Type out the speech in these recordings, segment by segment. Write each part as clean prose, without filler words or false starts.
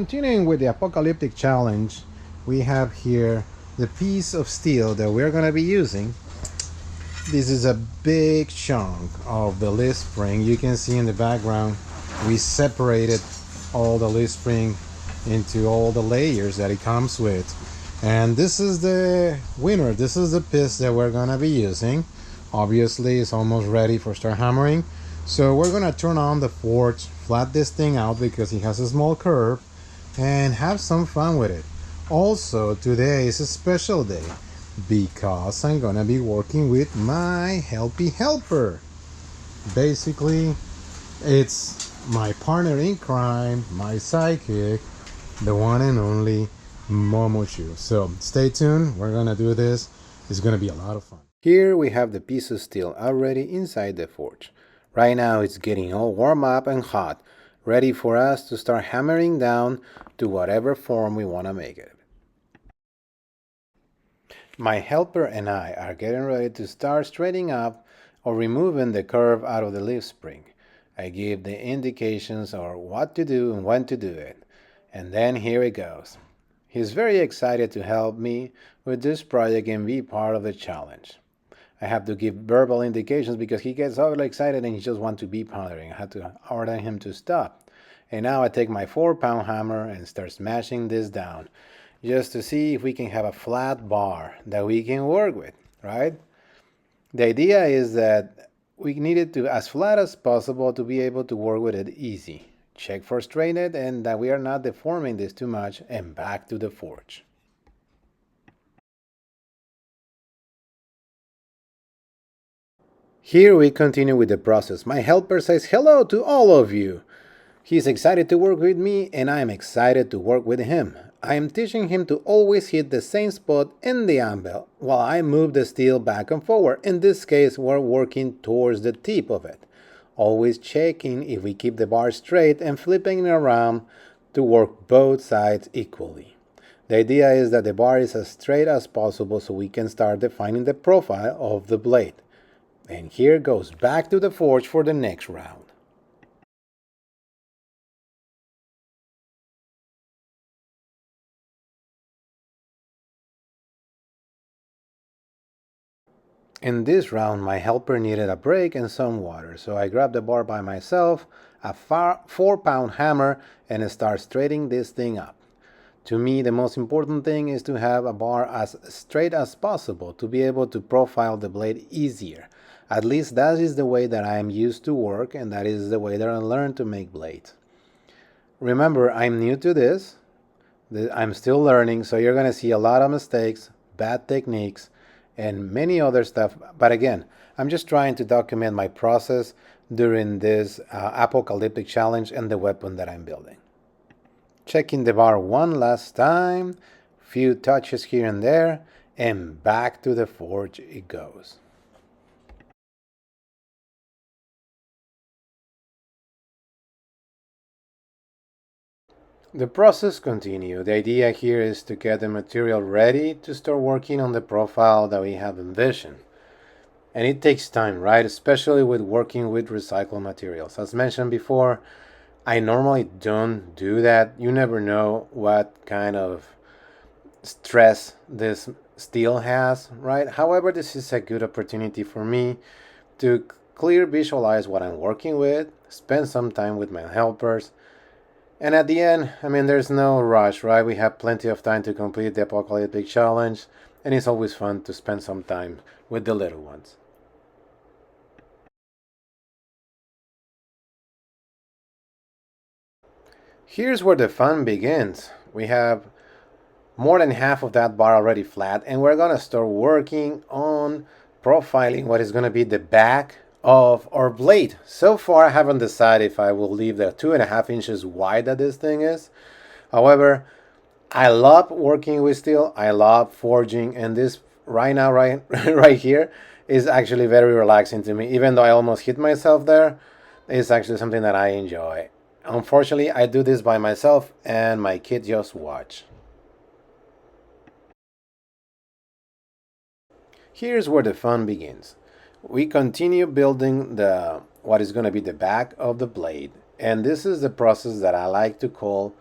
continuing with the Apocalyptic challenge, we have here the piece of steel that we're going to be using. This is a big chunk of the leaf spring. You can see in the background we separated all the leaf spring into all the layers that it comes with. And this is the winner. This is the piece that we're going to be using. Obviously it's almost ready for start hammering. So we're going to turn on the forge, flat this thing out because it has a small curve, and have some fun with it. Also, today is a special day because I'm going to be working with my helpy helper. Basically, it's my partner in crime, my sidekick, the one and only Momochu. So stay tuned, we're going to do this. It's going to be a lot of fun. Here we have the piece of steel already inside the forge. Right now it's getting all warm up and hot, ready for us to start hammering down to whatever form we want to make it. My helper and I are getting ready to start straightening up or removing the curve out of the leaf spring. I give the indications of what to do and when to do it. And then here it goes. He's very excited to help me with this project and be part of the challenge. I have to give verbal indications because he gets all excited and he just wants to be pondering. I have to order him to stop. And now I take my 4-pound hammer and start smashing this down just to see if we can have a flat bar that we can work with, right? The idea is that we need it to as flat as possible to be able to work with it easy. Check for straightening and that we are not deforming this too much, and back to the forge. Here we continue with the process. My helper says hello to all of you. He's excited to work with me and I am excited to work with him. I am teaching him to always hit the same spot in the anvil while I move the steel back and forward. In this case, we're working towards the tip of it. Always checking if we keep the bar straight and flipping it around to work both sides equally. The idea is that the bar is as straight as possible so we can start defining the profile of the blade. And here goes back to the forge for the next round. In this round, my helper needed a break and some water, so I grabbed the bar by myself, a 4-pound hammer, and start straightening this thing up. To me, the most important thing is to have a bar as straight as possible to be able to profile the blade easier. At least that is the way that I am used to work, and that is the way that I learned to make blades. Remember, I'm new to this. I'm still learning, so you're going to see a lot of mistakes, bad techniques, and many other stuff. But again, I'm just trying to document my process during this Apocalyptic challenge and the weapon that I'm building. Checking the bar one last time, few touches here and there, and back to the forge it goes. The process continues. The idea here is to get the material ready to start working on the profile that we have envisioned. And it takes time, right? Especially with working with recycled materials. As mentioned before, I normally don't do that. You never know what kind of stress this steel has, right? However, this is a good opportunity for me to clear visualize what I'm working with, spend some time with my helpers. And at the end, there's no rush, right? We have plenty of time to complete the Apocalyptic challenge, and it's always fun to spend some time with the little ones. Here's where the fun begins. We have more than half of that bar already flat, and we're gonna start working on profiling what is gonna be the back of our blade. So far I haven't decided if I will leave the 2.5 inches wide that this thing is. However, I love working with steel, I love forging, and this right now right here is actually very relaxing to me. Even though I almost hit myself there, it's actually something that I enjoy. Unfortunately, I do this by myself and my kids just watch. Here's where the fun begins. We continue building what is going to be the back of the blade, and this is the process that I like to call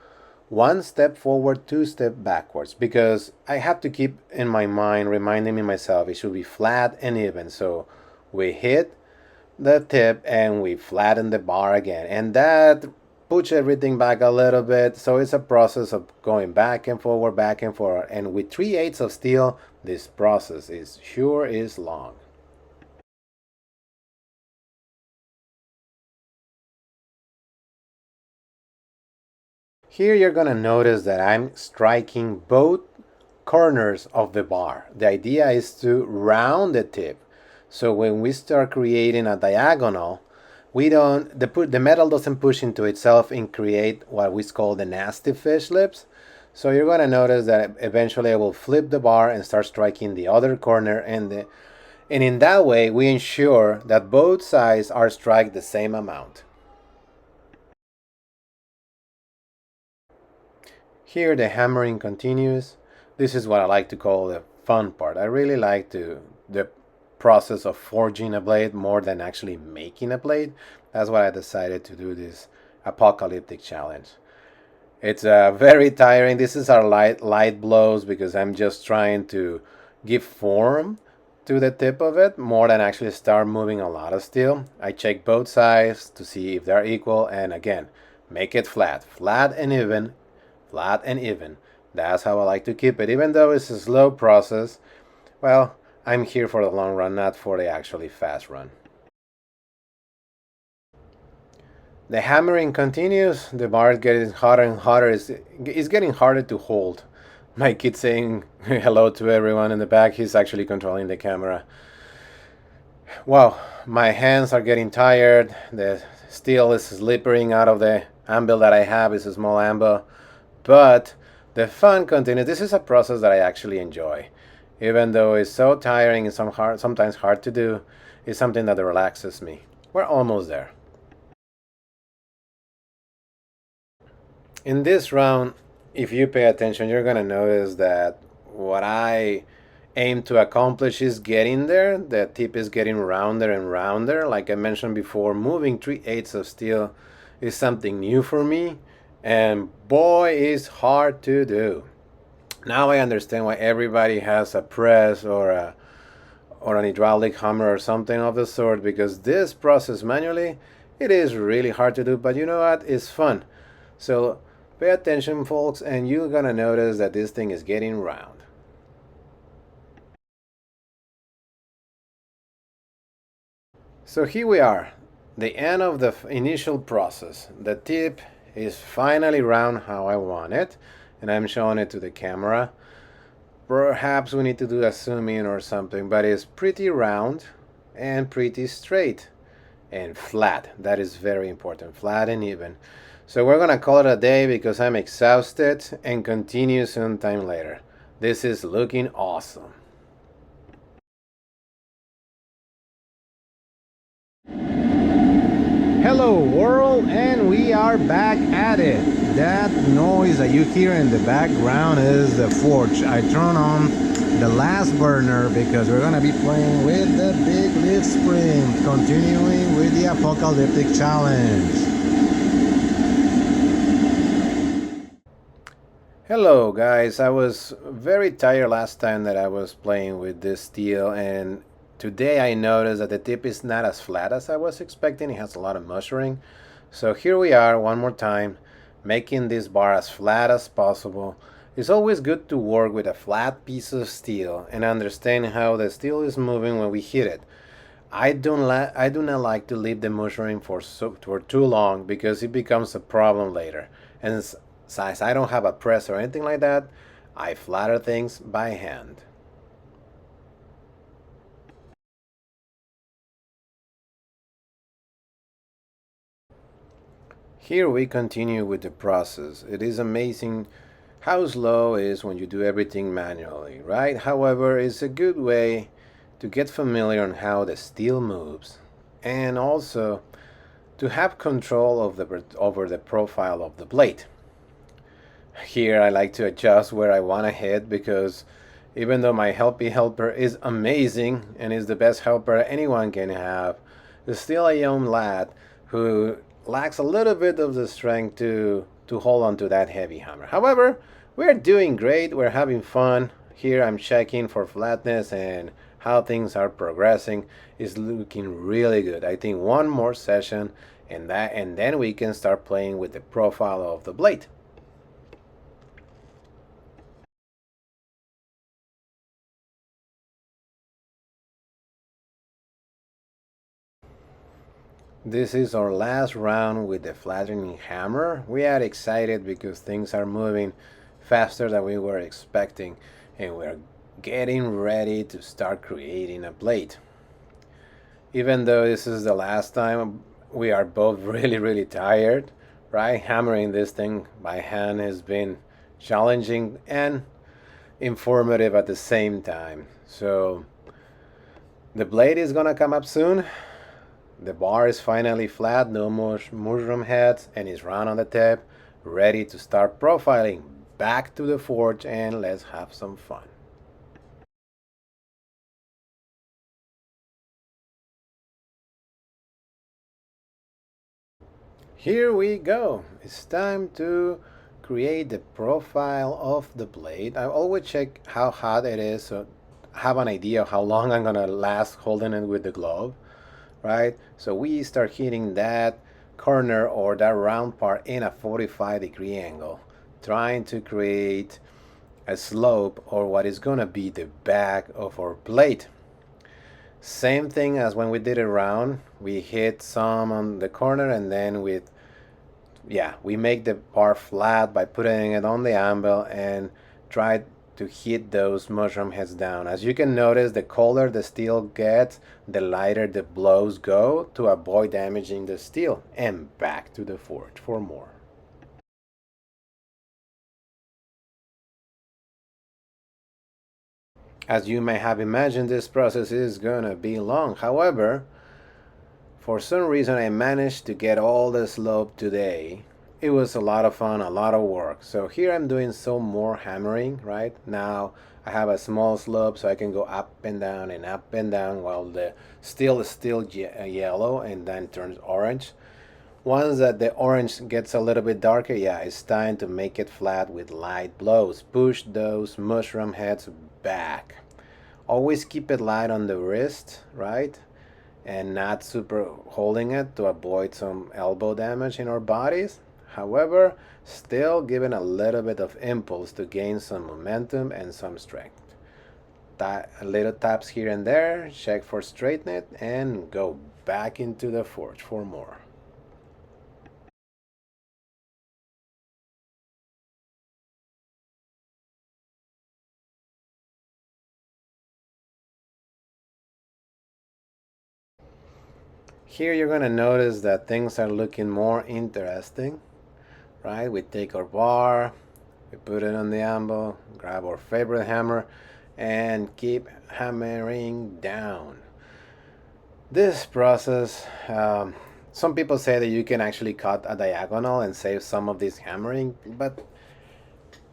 one step forward, two step backwards, because I have to keep in my mind, reminding me myself, it should be flat and even. So we hit the tip and we flatten the bar again, and that push everything back a little bit. So it's a process of going back and forward, and with 3/8 of steel, this process is long. Here you're gonna notice that I'm striking both corners of the bar. The idea is to round the tip. So when we start creating a diagonal, we don't the metal doesn't push into itself and create what we call the nasty fish lips. So you're gonna notice that eventually I will flip the bar and start striking the other corner, and in that way we ensure that both sides are struck the same amount. Here the hammering continues. This is what I like to call the fun part. I really like the process of forging a blade more than actually making a blade. That's why I decided to do this apocalyptic challenge. It's very tiring. This is our light blows, because I'm just trying to give form to the tip of it more than actually start moving a lot of steel. I check both sides to see if they're equal, and again, make it flat and even, flat and even. That's how I like to keep it. Even though it's a slow process, well, I'm here for the long run, not for the actually fast run. The hammering continues. The bar is getting hotter and hotter. It's getting harder to hold. My kid saying hello to everyone in the back. He's actually controlling the camera. Wow, my hands are getting tired. The steel is slipping out of the anvil that I have. It's a small anvil. But the fun continues. This is a process that I actually enjoy. Even though it's so tiring and sometimes hard to do, it's something that relaxes me. We're almost there. In this round, if you pay attention, you're gonna notice that what I aim to accomplish is getting there. The tip is getting rounder and rounder. Like I mentioned before, moving 3/8 of steel is something new for me, and boy, is hard to do. Now I understand why everybody has a press or an hydraulic hammer or something of the sort, because this process manually, it is really hard to do, but you know what? It's fun. So pay attention, folks, and you're gonna notice that this thing is getting round. So here we are, the end of the initial process. The tip is finally round how I want it, and I'm showing it to the camera. Perhaps we need to do a zoom in or something, but it's pretty round and pretty straight and flat. That is very important, flat and even. So we're gonna call it a day because I'm exhausted, and continue sometime later. This is looking awesome. Hello world, and we are back at it. That noise that you hear in the background is the forge. I turn on the last burner because we're gonna be playing with the big lift spring, continuing with the apocalyptic challenge. Hello guys, I was very tired last time that I was playing with this steel, and today I noticed that the tip is not as flat as I was expecting. It has a lot of mushering. So here we are one more time, making this bar as flat as possible. It's always good to work with a flat piece of steel and understand how the steel is moving when we hit it. I do not like to leave the mushering for too long, because it becomes a problem later. And since I don't have a press or anything like that, I flatter things by hand. Here we continue with the process. It is amazing how slow it is when you do everything manually, right? However, it's a good way to get familiar on how the steel moves, and also to have control of over the profile of the blade. Here I like to adjust where I want to hit, because even though my helpy helper is amazing and is the best helper anyone can have, there's still a young lad who lacks a little bit of the strength to to hold on to that heavy hammer. However, we're doing great, we're having fun. Here I'm checking for flatness and how things are progressing. Is looking really good. I think one more session and then we can start playing with the profile of the blade. This is our last round with the flattening hammer. We are excited because things are moving faster than we were expecting, and we're getting ready to start creating a blade. Even though this is the last time, we are both really tired, right? Hammering this thing by hand has been challenging and informative at the same time. So the blade is gonna come up soon. The bar is finally flat, no more mushroom heads, and is round on the tip, ready to start profiling. Back to the forge and let's have some fun. Here we go. It's time to create the profile of the blade. I always check how hot it is so I have an idea of how long I'm gonna last holding it with the glove, right? So we start hitting that corner or that round part in a 45-degree angle, trying to create a slope or what is gonna be the back of our blade. Same thing as when we did it round. We hit some on the corner and then we make the part flat by putting it on the anvil and try to hit those mushroom heads down. As you can notice, the colder the steel gets, the lighter the blows go to avoid damaging the steel. And back to the forge for more. As you may have imagined, this process is gonna be long. However, for some reason I managed to get all the slope today. It was a lot of fun, a lot of work. So here I'm doing some more hammering, right? Now I have a small slope so I can go up and down while the steel is still yellow and then turns orange. Once that the orange gets a little bit darker, it's time to make it flat with light blows. Push those mushroom heads back. Always keep it light on the wrist, right? And not super holding it to avoid some elbow damage in our bodies. However, still giving a little bit of impulse to gain some momentum and some strength. Little taps here and there, check for straightness, and go back into the forge for more. Here you're going to notice that things are looking more interesting, right? We take our bar, we put it on the anvil, grab our favorite hammer, and keep hammering down. This process, some people say that you can actually cut a diagonal and save some of this hammering, but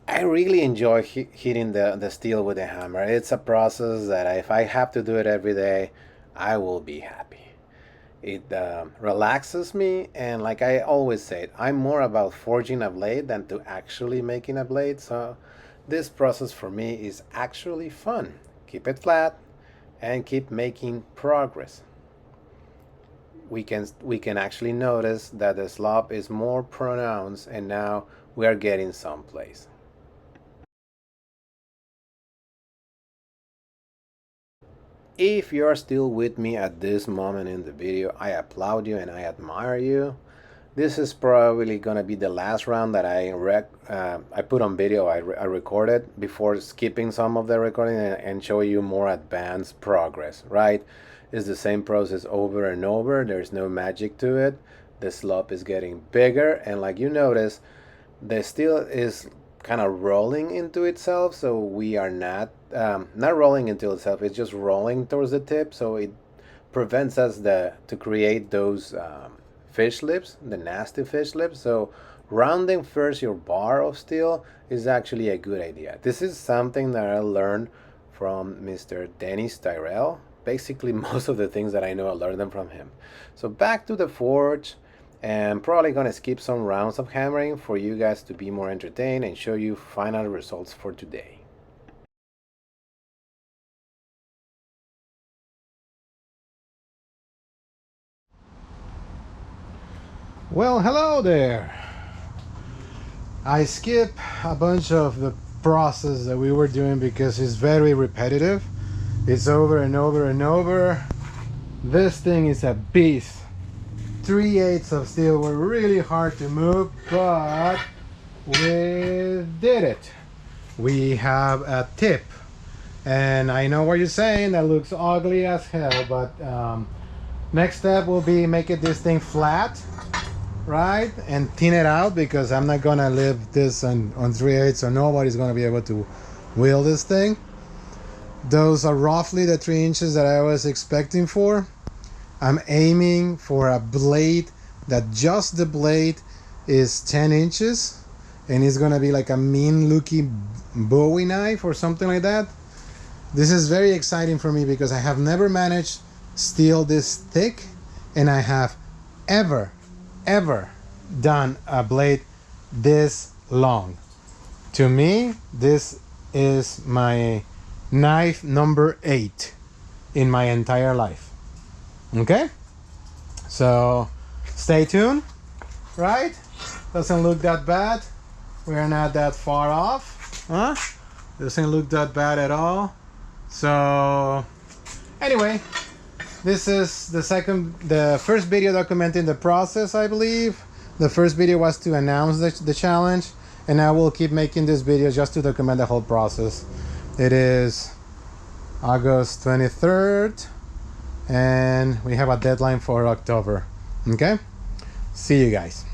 I really enjoy hitting the steel with the hammer. It's a process that if I have to do it every day, I will be happy. It relaxes me, and like I always say, I'm more about forging a blade than to actually making a blade. So this process for me is actually fun. Keep it flat and keep making progress. We can actually notice that the slope is more pronounced, and now we are getting someplace. If you're still with me at this moment in the video, I applaud you and I admire you. This is probably gonna be the last round that I put on video. I recorded before skipping some of the recording and show you more advanced progress, right? It's the same process over and over. There's no magic to it. The slope is getting bigger, and like you notice, the steel is kind of rolling into itself, so we are not rolling into itself, it's just rolling towards the tip, so it prevents us to create those fish lips, the nasty fish lips. So rounding first your bar of steel is actually a good idea. This is something that I learned from Mr. Dennis Tyrell. Basically most of the things that I know I learned them from him. So back to the forge, and probably gonna skip some rounds of hammering for you guys to be more entertained and show you final results for today. Well, hello there. I skip a bunch of the process that we were doing because it's very repetitive. It's over and over and over. This thing is a beast. 3/8 of steel were really hard to move, but we did it. We have a tip, and I know what you're saying, that looks ugly as hell, but next step will be making this thing flat, right, and thin it out, because I'm not gonna leave this on 3/8, so nobody's gonna be able to wield this thing. Those are roughly the 3 inches that I was expecting for. I'm aiming for a blade that just the blade is 10 inches, and it's gonna be like a mean looking Bowie knife or something like that. This is very exciting for me because I have never managed steel this thick, and I have ever done a blade this long. To me, this is my knife number 8 in my entire life. Okay, so stay tuned, right? Doesn't look that bad. We're not that far off, huh? Doesn't look that bad at all. So anyway, this is the first video documenting the process, I believe. The first video was to announce the challenge, and I will keep making this video just to document the whole process. It is August 23rd, and we have a deadline for October. Okay, see you guys.